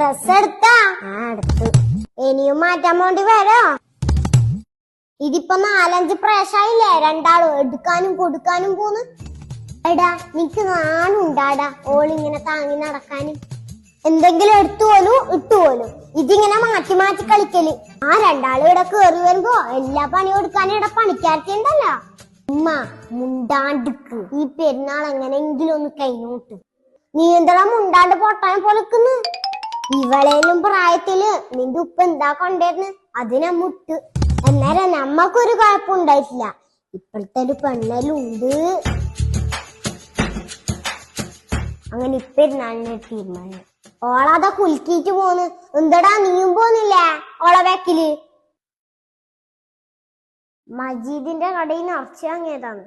Dress എടുത്താ? എടുത്തു. ഇനിയും മാറ്റാൻ വേണ്ടി വരോ? ഇതിപ്പോ 4-5 പ്രാവശ്യമായില്ലേ രണ്ടാളും എടുക്കാനും കൊടുക്കാനും പോന്ന്. എടാ നിനക്ക് നാണുണ്ടാടാ ഓളിങ്ങനെ താങ്ങി നടക്കാനും. എന്തെങ്കിലും എടുത്തുപോലും ഇട്ടുപോലും ഇതിങ്ങനെ മാറ്റി മാറ്റി കളിക്കല്. ആ രണ്ടാളും ഇവിടെ കേറി വരുമ്പോ എല്ലാ പണിയും എടുക്കാനും ഇവിടെ പണിക്കാർത്തിണ്ടല്ല. ഉമ്മ മുണ്ടാണ്ടിക്ക്, ഈ പെരുന്നാൾ എങ്ങനെങ്കിലും ഒന്ന് കഴിഞ്ഞോട്ട്. നീ എന്താ മുണ്ടാണ്ട് പൊട്ടാൻ പൊലക്കുന്നു? ഇവളേലും പ്രായത്തില് നിന്റെ ഉപ്പ എന്താ കൊണ്ടേരുന്നു അതിനെ മുട്ട്. എന്നാലും നമ്മക്കൊരു കുഴപ്പമുണ്ടായിട്ടില്ല. ഇപ്പോഴത്തെ ഒരു പെണ്ണലുണ്ട്. അങ്ങനെ ഇപ്പെരുന്നാളിന് തീരുമാനം. ഓളതാ കുലുക്കിയിട്ട് പോന്ന്. എന്തടാ നീയും പോന്നില്ലേ ഓളെ ബാക്കില്? മജീദിന്റെ കടയിൽ നിന്ന് ഇറച്ചി വാങ്ങിയതാണ്.